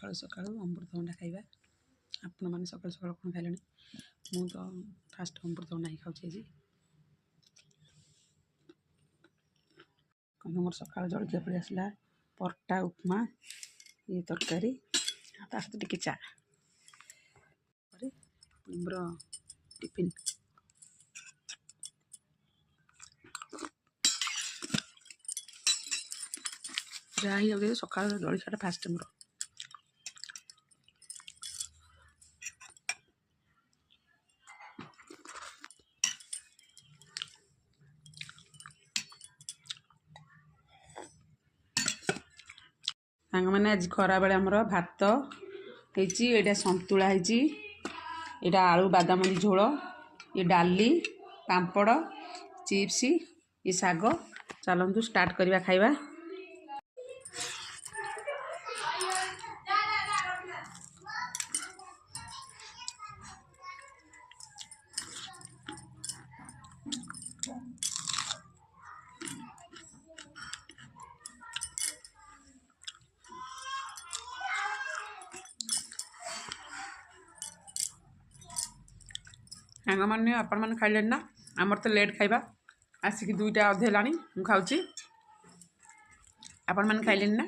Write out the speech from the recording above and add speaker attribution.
Speaker 1: सकाळू सकाळू अमृतभंडा खाइबा। आपण मैंने सकाळू सकाळू कौन खाइले मु तो फास्ट अमृतभंडा ही खाऊँ आज कहीं मोर सकाळ जलखिया पड़ी आसला परटा उपमा ये तरकारी ता सहित टिके चा मोर टिफिन जहाँ ही जाऊँ सकाळ जलखिया फास्ट मोर सांग मैंने आज खरा बेले आमर भात होती एटा संतुला होती एटा आलू बादामरी झोल ये डाली पापड़ चिप्स ये साग चलतु स्टार्ट करवा खाइबा। सांग मैंने आपण मैंने खाइले ना आमर तो लेट खाइबा आसिक 2टा अधे लानी मु खाऊची आपण मैंने खाइले ना।